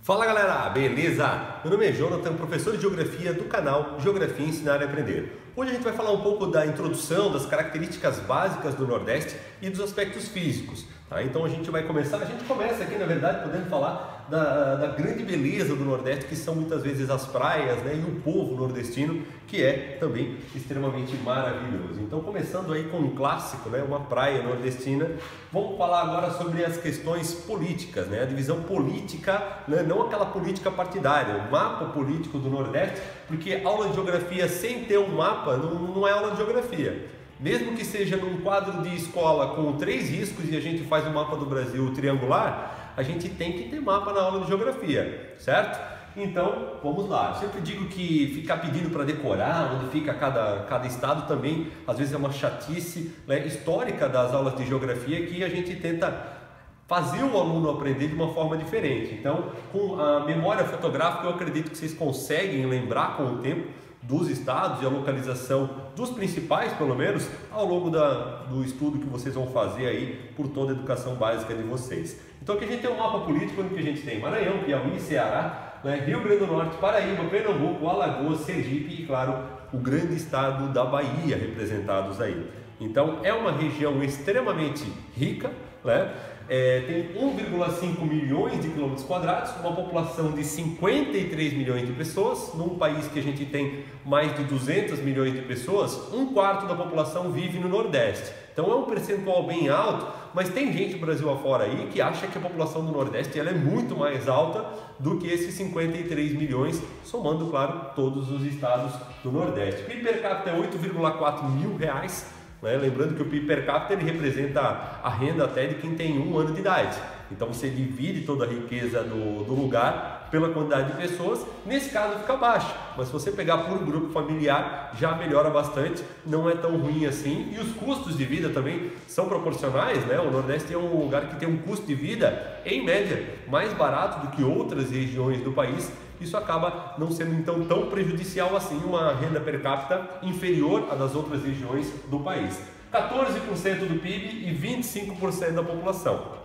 Fala galera, beleza? Meu nome é Jonathan, professor de Geografia do canal Geografia Ensinar e Aprender. Hoje a gente vai falar um pouco da introdução, das características básicas do Nordeste e dos aspectos físicos. Tá? Então a gente começa aqui na verdade podendo falar da grande beleza do Nordeste, que são muitas vezes as praias, né? E o povo nordestino, que é também extremamente maravilhoso. Então começando aí com um clássico, né? Uma praia nordestina, vamos falar agora sobre as questões políticas, né? A divisão política, né? Não aquela política partidária, o mapa político do Nordeste, porque aula de geografia sem ter um mapa não é aula de geografia. Mesmo que seja num quadro de escola com 3 riscos e a gente faz o mapa do Brasil triangular, a gente tem que ter mapa na aula de geografia, certo? Então, vamos lá. Eu sempre digo que ficar pedindo para decorar onde fica cada estado também, às vezes é uma chatice, né, histórica das aulas de geografia, que a gente tenta fazer o aluno aprender de uma forma diferente. Então, com a memória fotográfica, eu acredito que vocês conseguem lembrar com o tempo dos estados e a localização dos principais, pelo menos, ao longo do estudo que vocês vão fazer aí por toda a educação básica de vocês. Então aqui a gente tem um mapa político onde a gente tem Maranhão, Piauí, Ceará, né, Rio Grande do Norte, Paraíba, Pernambuco, Alagoas, Sergipe e, claro, o grande estado da Bahia representados aí. Então é uma região extremamente rica, né? Tem 1,5 milhões de quilômetros quadrados, uma população de 53 milhões de pessoas. Num país que a gente tem mais de 200 milhões de pessoas, 1/4 da população vive no Nordeste. Então é um percentual bem alto, mas tem gente do Brasil afora aí que acha que a população do Nordeste ela é muito mais alta do que esses 53 milhões, somando, claro, todos os estados do Nordeste. O PIB per capita é 8,4 mil reais. Lembrando que o PIB per capita ele representa a renda até de quem tem 1 ano de idade. Então você divide toda a riqueza do lugar pela quantidade de pessoas, nesse caso fica baixo, mas se você pegar por grupo familiar já melhora bastante, não é tão ruim assim. E os custos de vida também são proporcionais, né? O Nordeste é um lugar que tem um custo de vida, em média, mais barato do que outras regiões do país. Isso acaba não sendo então tão prejudicial assim, uma renda per capita inferior à das outras regiões do país. 14% do PIB e 25% da população.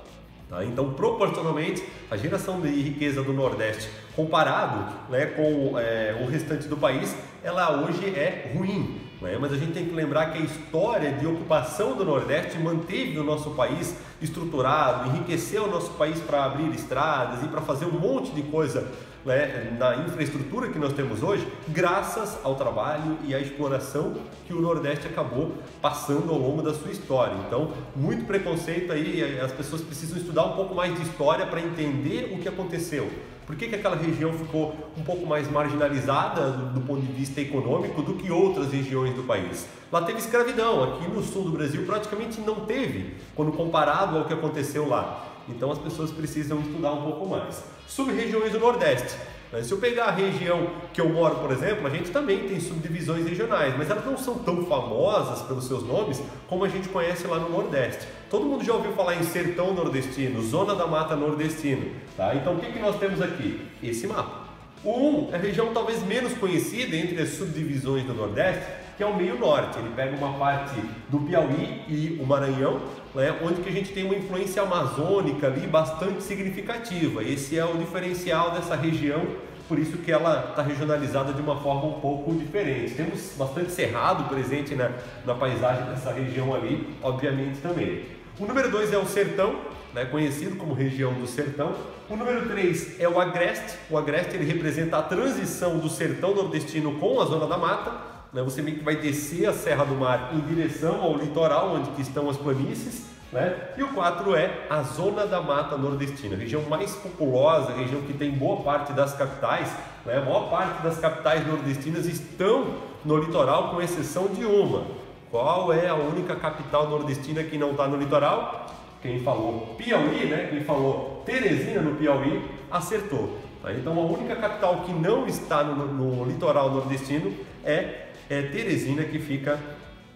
Tá? Então, proporcionalmente, a geração de riqueza do Nordeste comparado, né, com o restante do país, ela hoje é ruim. Mas a gente tem que lembrar que a história de ocupação do Nordeste manteve o nosso país estruturado, enriqueceu o nosso país para abrir estradas e para fazer um monte de coisa, né, na infraestrutura que nós temos hoje, graças ao trabalho e à exploração que o Nordeste acabou passando ao longo da sua história. Então, muito preconceito aí, as pessoas precisam estudar um pouco mais de história para entender o que aconteceu. Por que aquela região ficou um pouco mais marginalizada do ponto de vista econômico do que outras regiões do país? Lá teve escravidão, aqui no sul do Brasil praticamente não teve, quando comparado ao que aconteceu lá. Então as pessoas precisam estudar um pouco mais. Sub-regiões do Nordeste. Se eu pegar a região que eu moro, por exemplo, a gente também tem subdivisões regionais, mas elas não são tão famosas pelos seus nomes como a gente conhece lá no Nordeste. Todo mundo já ouviu falar em Sertão Nordestino, Zona da Mata Nordestino, tá? Então o que nós temos aqui? Esse mapa. O 1 é a região talvez menos conhecida entre as subdivisões do Nordeste, que é o meio norte. Ele pega uma parte do Piauí e o Maranhão, né, onde que a gente tem uma influência amazônica ali bastante significativa. Esse é o diferencial dessa região, por isso que ela está regionalizada de uma forma um pouco diferente. Temos bastante cerrado presente na paisagem dessa região ali, obviamente também. O número 2 é o Sertão, né, conhecido como região do Sertão. O número 3 é o Agreste. O Agreste ele representa a transição do Sertão Nordestino com a Zona da Mata. Você meio que vai descer a Serra do Mar em direção ao litoral, onde que estão as planícies, né? E o 4 é a Zona da Mata Nordestina, a região mais populosa, a região que tem boa parte das capitais, né? A maior parte das capitais nordestinas estão no litoral, com exceção de uma. Qual é a única capital nordestina que não está no litoral? Quem falou Piauí, né? Quem falou Teresina no Piauí, acertou. Então a única capital que não está no litoral nordestino é Teresina, que fica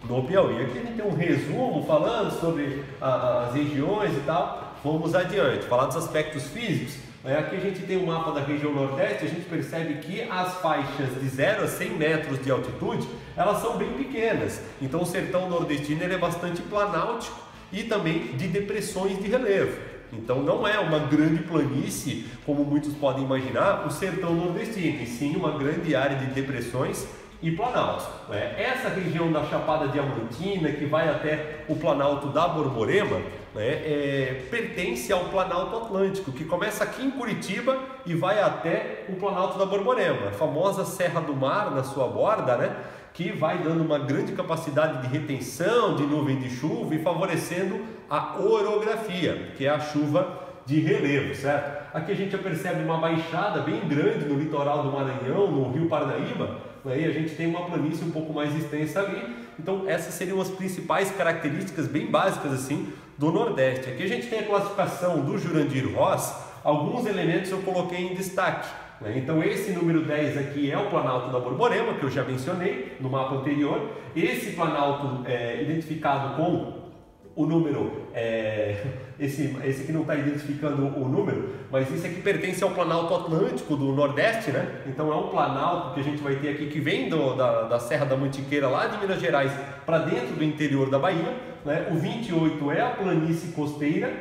no Piauí. Aqui a gente tem um resumo falando sobre as regiões e tal. Vamos adiante, falar dos aspectos físicos. Aqui a gente tem um mapa da região Nordeste, a gente percebe que as faixas de 0 a 100 metros de altitude, elas são bem pequenas. Então o sertão nordestino ele é bastante planáltico e também de depressões de relevo. Então não é uma grande planície, como muitos podem imaginar, o sertão nordestino, e sim uma grande área de depressões e planaltos. Essa região da Chapada Diamantina, que vai até o Planalto da Borborema, pertence ao Planalto Atlântico, que começa aqui em Curitiba e vai até o Planalto da Borborema, a famosa Serra do Mar na sua borda, que vai dando uma grande capacidade de retenção de nuvem de chuva e favorecendo a orografia, que é a chuva de relevo, certo? Aqui a gente já percebe uma baixada bem grande no litoral do Maranhão, no Rio Parnaíba, e a gente tem uma planície um pouco mais extensa ali. Então essas seriam as principais características bem básicas assim do Nordeste. Aqui a gente tem a classificação do Jurandir Ross, alguns elementos eu coloquei em destaque. Então esse número 10 aqui é o Planalto da Borborema, que eu já mencionei no mapa anterior. Esse planalto identificado com o número, esse aqui não está identificando o número, mas esse aqui pertence ao Planalto Atlântico do Nordeste, Então é um planalto que a gente vai ter aqui que vem da Serra da Mantiqueira, lá de Minas Gerais, para dentro do interior da Bahia. O 28 é a planície costeira,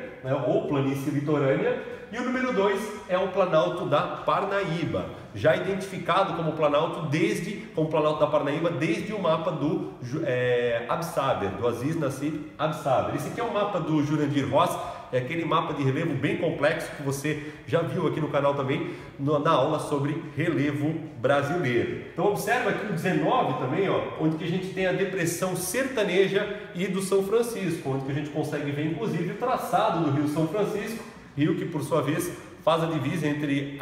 ou planície litorânea. E o número 2 é o Planalto da Parnaíba, já identificado como Planalto da Parnaíba desde o mapa do Absaber, do Aziz Nassib Absaber. Esse aqui é o mapa do Jurandir Ross, é aquele mapa de relevo bem complexo que você já viu aqui no canal também, na aula sobre relevo brasileiro. Então observa aqui o 19 também, onde que a gente tem a depressão sertaneja e do São Francisco, onde que a gente consegue ver inclusive o traçado do Rio São Francisco, rio que por sua vez faz a divisa entre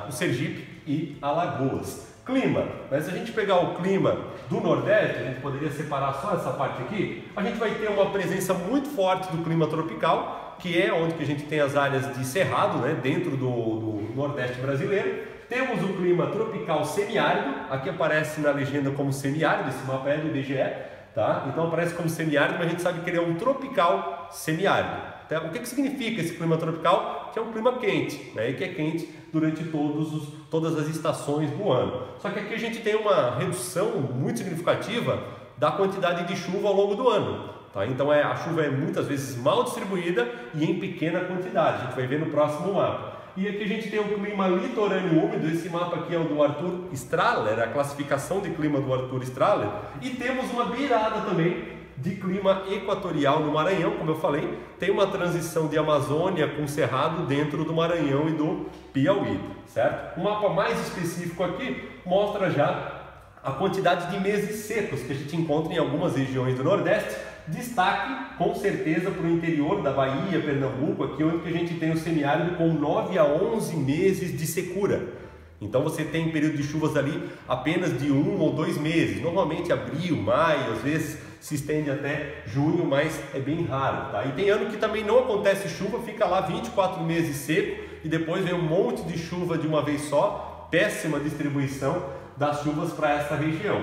o Sergipe e Alagoas. Clima, se a gente pegar o clima do Nordeste, a gente poderia separar só essa parte aqui, a gente vai ter uma presença muito forte do clima tropical, que é onde que a gente tem as áreas de cerrado, dentro do Nordeste brasileiro. Temos o clima tropical semiárido, aqui aparece na legenda como semiárido, esse mapa é do IBGE, tá? Então aparece como semiárido, mas a gente sabe que ele é um tropical semiárido. O que significa esse clima tropical? Que é um clima quente, e que é quente durante todas as estações do ano. Só que aqui a gente tem uma redução muito significativa da quantidade de chuva ao longo do ano. Então a chuva é muitas vezes mal distribuída e em pequena quantidade, a gente vai ver no próximo mapa. E aqui a gente tem o clima litorâneo úmido, esse mapa aqui é o do Arthur Strahler, a classificação de clima do Arthur Strahler, e temos uma beirada também de clima equatorial no Maranhão, como eu falei, tem uma transição de Amazônia com Cerrado dentro do Maranhão e do Piauí, certo? O mapa mais específico aqui mostra já a quantidade de meses secos que a gente encontra em algumas regiões do Nordeste. Destaque com certeza para o interior da Bahia, Pernambuco, aqui onde a gente tem o semiárido com 9 a 11 meses de secura. Então você tem período de chuvas ali apenas de 1 ou 2 meses, normalmente abril, maio, às vezes se estende até junho, mas é bem raro, E tem ano que também não acontece chuva, fica lá 24 meses seco e depois vem um monte de chuva de uma vez só, péssima distribuição das chuvas para essa região.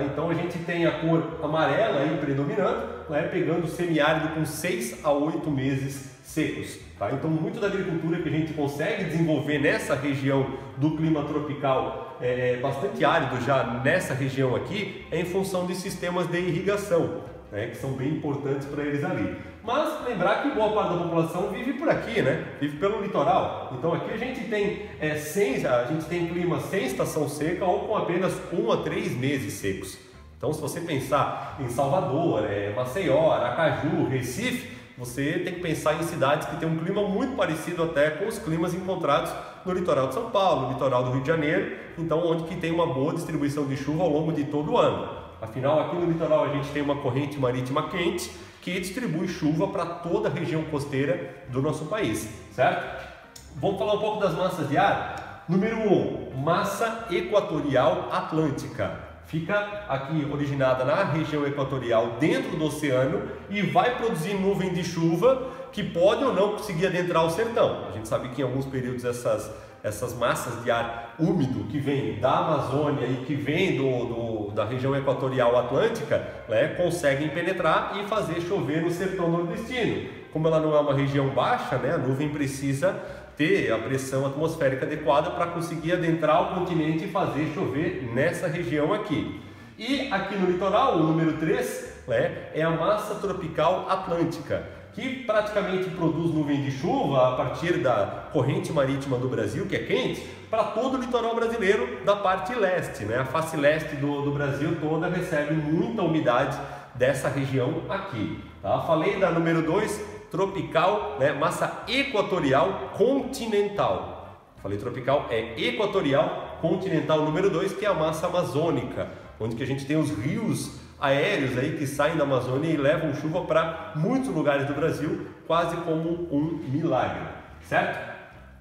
Então a gente tem a cor amarela aí predominando, pegando o semiárido com 6 a 8 meses secos. Então muito da agricultura que a gente consegue desenvolver nessa região do clima tropical, bastante árido já nessa região aqui, é em função de sistemas de irrigação, que são bem importantes para eles ali. Mas lembrar que boa parte da população vive por aqui, vive pelo litoral. Então aqui a gente tem clima sem estação seca ou com apenas 1 a 3 meses secos. Então se você pensar em Salvador, Maceió, Aracaju, Recife, você tem que pensar em cidades que têm um clima muito parecido até com os climas encontrados no litoral de São Paulo, no litoral do Rio de Janeiro, então onde que tem uma boa distribuição de chuva ao longo de todo o ano. Afinal, aqui no litoral a gente tem uma corrente marítima quente que distribui chuva para toda a região costeira do nosso país, certo? Vamos falar um pouco das massas de ar? Número 1, massa equatorial atlântica. Fica aqui originada na região equatorial dentro do oceano e vai produzir nuvem de chuva que pode ou não conseguir adentrar o sertão. A gente sabe que em alguns períodos essas massas de ar úmido que vem da Amazônia e que vem da região equatorial atlântica, conseguem penetrar e fazer chover no sertão nordestino. Como ela não é uma região baixa, a nuvem precisa ter a pressão atmosférica adequada para conseguir adentrar o continente e fazer chover nessa região aqui. E aqui no litoral, o número 3, é a massa tropical atlântica. que praticamente produz nuvem de chuva a partir da corrente marítima do Brasil, que é quente, para todo o litoral brasileiro da parte leste, né? A face leste do Brasil toda recebe muita umidade dessa região aqui, tá? Falei da número 2, tropical, né? Massa equatorial continental. Falei tropical, é equatorial continental número 2, que é a massa amazônica, onde que a gente tem os rios aéreos aí que saem da Amazônia e levam chuva para muitos lugares do Brasil, quase como um milagre, certo?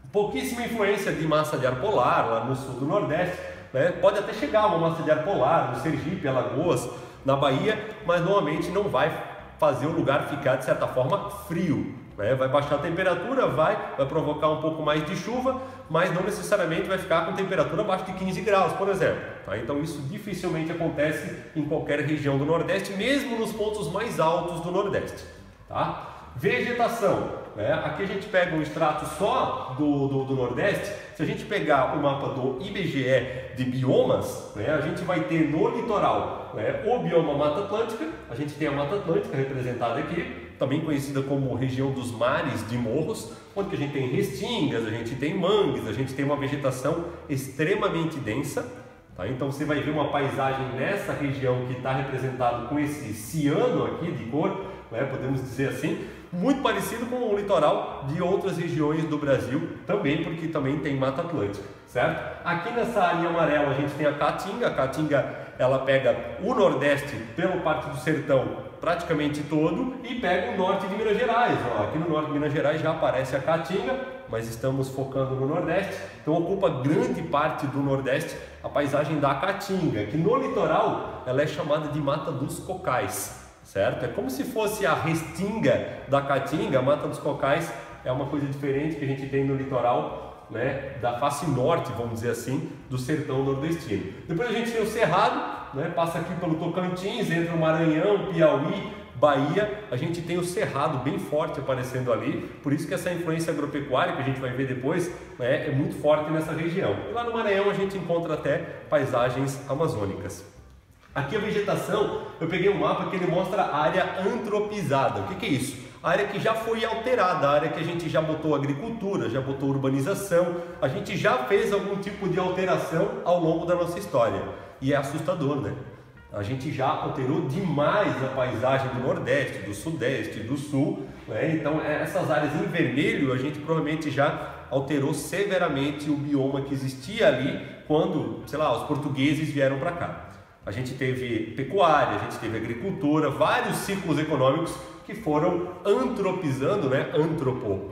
Pouquíssima influência de massa de ar polar lá no sul do Nordeste, né? Pode até chegar uma massa de ar polar no Sergipe, Alagoas, na Bahia, mas normalmente não vai fazer o lugar ficar de certa forma frio, né? Vai baixar a temperatura, vai provocar um pouco mais de chuva, mas não necessariamente vai ficar com temperatura abaixo de 15 graus, por exemplo, tá? Então isso dificilmente acontece em qualquer região do Nordeste, mesmo nos pontos mais altos do Nordeste, tá? Vegetação, né? Aqui a gente pega um extrato só do Nordeste. Se a gente pegar o mapa do IBGE de biomas, né, a gente vai ter no litoral, né, o bioma Mata Atlântica. A gente tem a Mata Atlântica representada aqui, também conhecida como região dos mares de morros, onde a gente tem restingas, a gente tem mangues, a gente tem uma vegetação extremamente densa. Tá? Então você vai ver uma paisagem nessa região que está representado com esse ciano aqui de cor, né, podemos dizer assim, muito parecido com o litoral de outras regiões do Brasil, também porque também tem Mata Atlântica, certo? Aqui nessa linha amarela a gente tem a Caatinga ela pega o Nordeste pela parte do sertão praticamente todo e pega o norte de Minas Gerais. Ó, aqui no norte de Minas Gerais já aparece a Caatinga, mas estamos focando no Nordeste, então ocupa grande parte do Nordeste a paisagem da Caatinga, que no litoral ela é chamada de Mata dos Cocais. Certo? É como se fosse a restinga da Caatinga. A Mata dos Cocais é uma coisa diferente que a gente tem no litoral, né, da face norte, vamos dizer assim, do sertão nordestino. Depois a gente tem o Cerrado, né, passa aqui pelo Tocantins, entra o Maranhão, Piauí, Bahia. A gente tem o Cerrado bem forte aparecendo ali, por isso que essa influência agropecuária que a gente vai ver depois, né, é muito forte nessa região. E lá no Maranhão a gente encontra até paisagens amazônicas. Aqui a vegetação, eu peguei um mapa que ele mostra a área antropizada. O que é isso? A área que já foi alterada, a área que a gente já botou agricultura, já botou urbanização, a gente já fez algum tipo de alteração ao longo da nossa história. E é assustador, né? A gente já alterou demais a paisagem do Nordeste, do Sudeste, do Sul, né? Então essas áreas em vermelho a gente provavelmente já alterou severamente o bioma que existia ali quando, sei lá, os portugueses vieram para cá. A gente teve pecuária, a gente teve agricultura, vários ciclos econômicos que foram antropizando, né,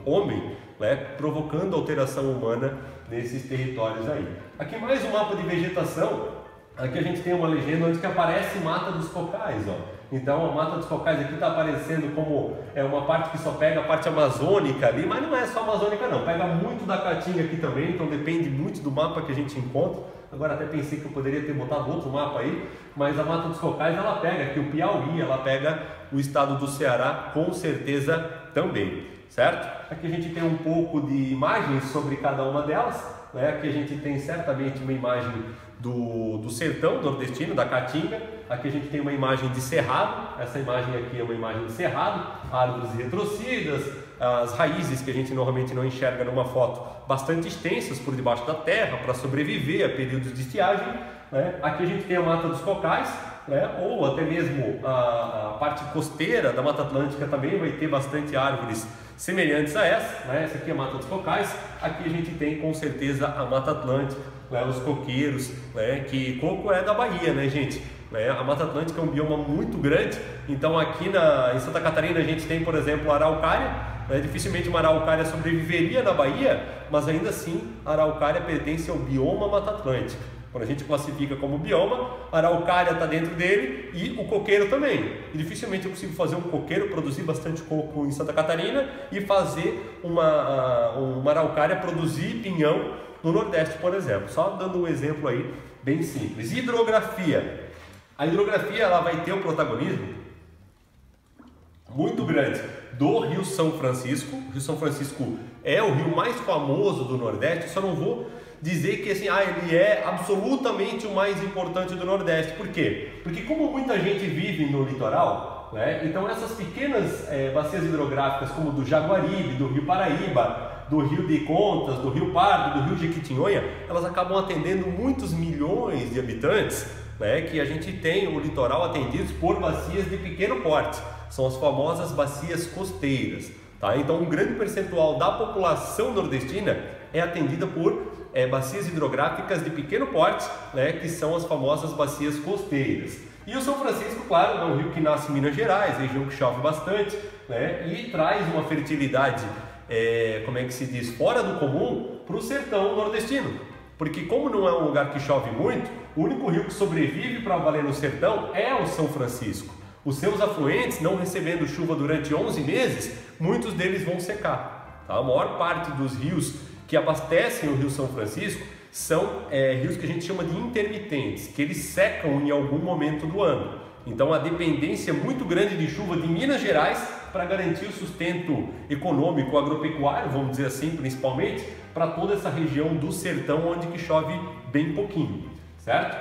homem, né, provocando alteração humana nesses territórios aí. Aqui mais um mapa de vegetação. Aqui a gente tem uma legenda onde que aparece Mata dos Cocais, ó. Então a Mata dos Cocais aqui está aparecendo como uma parte que só pega a parte amazônica ali, mas não é só amazônica não, pega muito da Caatinga aqui também, então depende muito do mapa que a gente encontra. Agora até pensei que eu poderia ter botado outro mapa aí, mas a Mata dos Cocais ela pega aqui o Piauí, ela pega o estado do Ceará com certeza também, certo? Aqui a gente tem um pouco de imagens sobre cada uma delas, né? Aqui a gente tem certamente uma imagem do sertão nordestino, da Caatinga. Aqui a gente tem uma imagem de cerrado, essa imagem aqui é uma imagem de cerrado, árvores retrocedidas, as raízes que a gente normalmente não enxerga numa foto, bastante extensas por debaixo da terra para sobreviver a períodos de estiagem, né? Aqui a gente tem a Mata dos Cocais, né? Ou até mesmo a parte costeira da Mata Atlântica também vai ter bastante árvores semelhantes a essa, né? Essa aqui é a Mata dos Cocais. Aqui a gente tem com certeza a Mata Atlântica, né? Os coqueiros, né? Que coco é da Bahia, né, gente? A Mata Atlântica é um bioma muito grande, então aqui em Santa Catarina a gente tem, por exemplo, a araucária, né? Dificilmente uma araucária sobreviveria na Bahia, mas ainda assim a araucária pertence ao bioma Mata Atlântica. Quando a gente classifica como bioma, a araucária está dentro dele e o coqueiro também. E dificilmente eu consigo fazer um coqueiro produzir bastante coco em Santa Catarina e fazer uma araucária produzir pinhão no Nordeste, por exemplo. Só dando um exemplo aí bem simples. Hidrografia. A hidrografia ela vai ter um protagonismo muito grande do Rio São Francisco. O Rio São Francisco é o rio mais famoso do Nordeste. Só não vou dizer que assim, ele é absolutamente o mais importante do Nordeste. Por quê? Porque como muita gente vive no litoral, né? Então essas pequenas bacias hidrográficas, como do Jaguaribe, do Rio Paraíba, do Rio de Contas, do Rio Pardo, do Rio Jequitinhonha, elas acabam atendendo muitos milhões de habitantes, né? Que a gente tem o litoral atendidos por bacias de pequeno porte, são as famosas bacias costeiras, tá? Então um grande percentual da população nordestina é atendida por bacias hidrográficas de pequeno porte, né, que são as famosas bacias costeiras. E o São Francisco, claro, é um rio que nasce em Minas Gerais, região que chove bastante, né, e traz uma fertilidade, como é que se diz, fora do comum para o sertão nordestino. Porque como não é um lugar que chove muito, o único rio que sobrevive para valer no sertão é o São Francisco. Os seus afluentes, não recebendo chuva durante 11 meses, muitos deles vão secar. Tá? A maior parte dos rios que abastecem o Rio São Francisco são rios que a gente chama de intermitentes, que eles secam em algum momento do ano. Então a dependência é muito grande de chuva de Minas Gerais para garantir o sustento econômico agropecuário, vamos dizer assim, principalmente, para toda essa região do sertão onde que chove bem pouquinho, certo?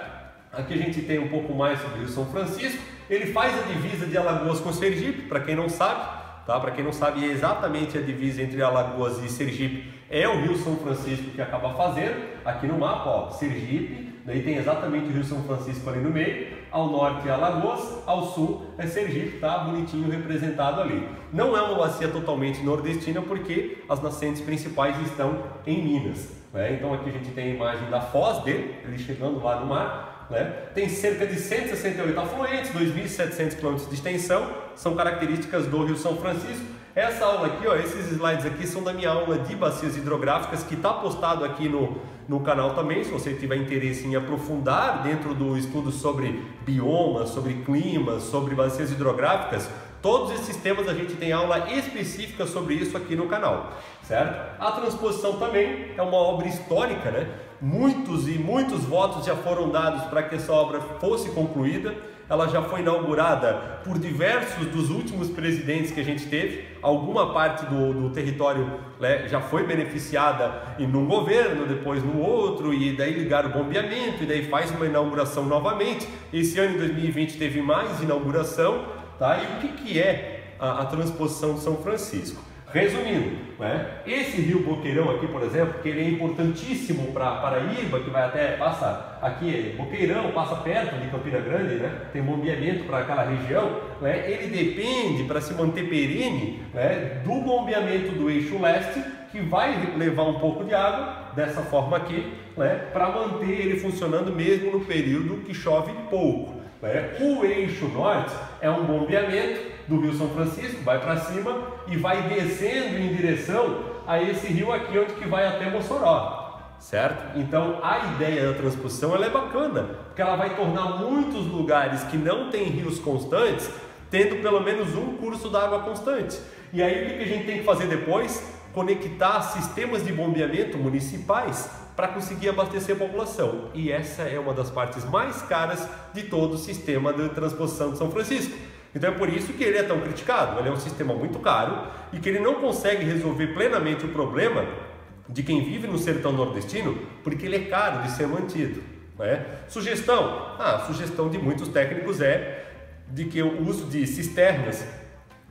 Aqui a gente tem um pouco mais sobre o Rio São Francisco. Ele faz a divisa de Alagoas com Sergipe, para quem não sabe. Tá? Para quem não sabe, é exatamente a divisa entre Alagoas e Sergipe, é o Rio São Francisco que acaba fazendo. Aqui no mapa, ó, Sergipe, daí tem exatamente o Rio São Francisco ali no meio, ao norte é Alagoas, ao sul é Sergipe, tá bonitinho representado ali. Não é uma bacia totalmente nordestina porque as nascentes principais estão em Minas, né? Então aqui a gente tem a imagem da foz dele, ele chegando lá no mar. Né? Tem cerca de 168 afluentes, 2.700 km de extensão, são características do Rio São Francisco. Essa aula aqui, ó, esses slides aqui são da minha aula de bacias hidrográficas, que está postado aqui no canal também, se você tiver interesse em aprofundar dentro do estudo sobre biomas, sobre climas, sobre bacias hidrográficas. Todos esses temas a gente tem aula específica sobre isso aqui no canal, certo? A transposição também é uma obra histórica, né? Muitos e muitos votos já foram dados para que essa obra fosse concluída. Ela já foi inaugurada por diversos dos últimos presidentes que a gente teve. Alguma parte do território, né, já foi beneficiada num governo, depois no outro, e daí ligaram o bombeamento, e daí faz uma inauguração novamente. Esse ano, em 2020, teve mais inauguração. Tá? E o que é a transposição de São Francisco? Resumindo, né? Esse rio Boqueirão aqui, por exemplo, que ele é importantíssimo para Paraíba, que vai até, passa aqui, Boqueirão, passa perto de Campina Grande, né? Tem bombeamento para aquela região, né? Ele depende, para se manter perene, né, do bombeamento do eixo leste, que vai levar um pouco de água, dessa forma aqui, né, para manter ele funcionando mesmo no período que chove pouco. O eixo norte é um bombeamento do Rio São Francisco, vai para cima e vai descendo em direção a esse rio aqui, onde que vai até Mossoró, certo? Então a ideia da transposição ela é bacana, porque ela vai tornar muitos lugares que não têm rios constantes, tendo pelo menos um curso d'água constante. E aí o que a gente tem que fazer depois? Conectar sistemas de bombeamento municipais para conseguir abastecer a população. E essa é uma das partes mais caras de todo o sistema de transposição de São Francisco. Então é por isso que ele é tão criticado. Ele é um sistema muito caro e que ele não consegue resolver plenamente o problema de quem vive no sertão nordestino, porque ele é caro de ser mantido, né? Sugestão? A sugestão de muitos técnicos é de que o uso de cisternas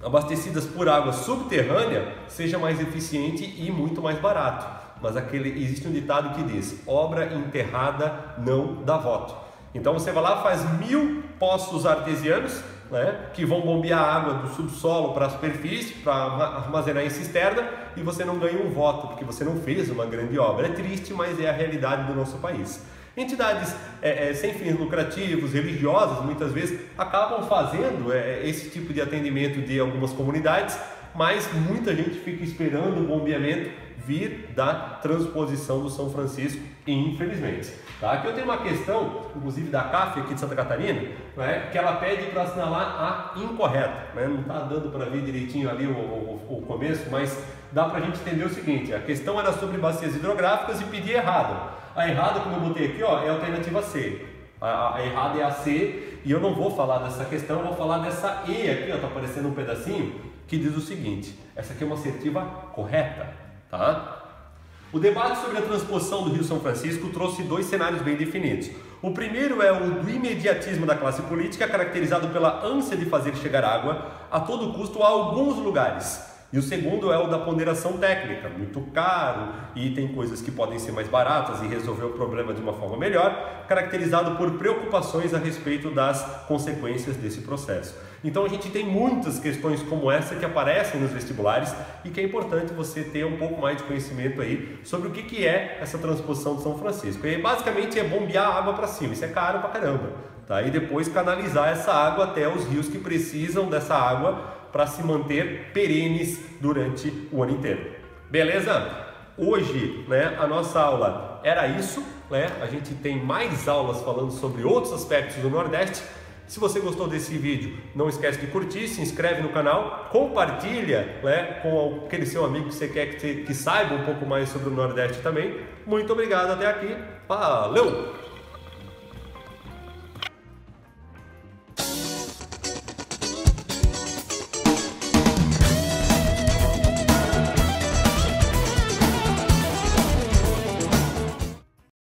abastecidas por água subterrânea seja mais eficiente e muito mais barato. Mas existe um ditado que diz: obra enterrada não dá voto. Então você vai lá, faz 1000 poços artesianos, né, que vão bombear a água do subsolo para a superfície, para armazenar em cisterna, e você não ganha um voto, porque você não fez uma grande obra. É triste, mas é a realidade do nosso país. Entidades sem fins lucrativos, religiosas, muitas vezes acabam fazendo esse tipo de atendimento de algumas comunidades, mas muita gente fica esperando o bombeamento vir da transposição do São Francisco, infelizmente. Tá? Aqui eu tenho uma questão, inclusive da CAF aqui de Santa Catarina, né, que ela pede para assinalar a incorreta. Né? Não está dando para ver direitinho ali o começo, mas dá para a gente entender o seguinte: a questão era sobre bacias hidrográficas e pedir errado. A errada, como eu botei aqui, ó, é a alternativa C. A errada é a C, e eu não vou falar dessa questão, eu vou falar dessa E aqui, ó, tá aparecendo um pedacinho, que diz o seguinte: essa aqui é uma assertiva correta, tá? O debate sobre a transposição do Rio São Francisco trouxe dois cenários bem definidos. O primeiro é o do imediatismo da classe política, caracterizado pela ânsia de fazer chegar água a todo custo a alguns lugares. E o segundo é o da ponderação técnica, muito caro e tem coisas que podem ser mais baratas e resolver o problema de uma forma melhor, caracterizado por preocupações a respeito das consequências desse processo. Então a gente tem muitas questões como essa que aparecem nos vestibulares e que é importante você ter um pouco mais de conhecimento aí sobre o que é essa transposição de São Francisco. E basicamente é bombear a água para cima, isso é caro pra caramba, tá? E depois canalizar essa água até os rios que precisam dessa água para se manter perenes durante o ano inteiro. Beleza? Hoje, a nossa aula era isso, A gente tem mais aulas falando sobre outros aspectos do Nordeste. Se você gostou desse vídeo, não esquece de curtir, se inscreve no canal, compartilha com aquele seu amigo que você quer que saiba um pouco mais sobre o Nordeste também. Muito obrigado, até aqui, valeu!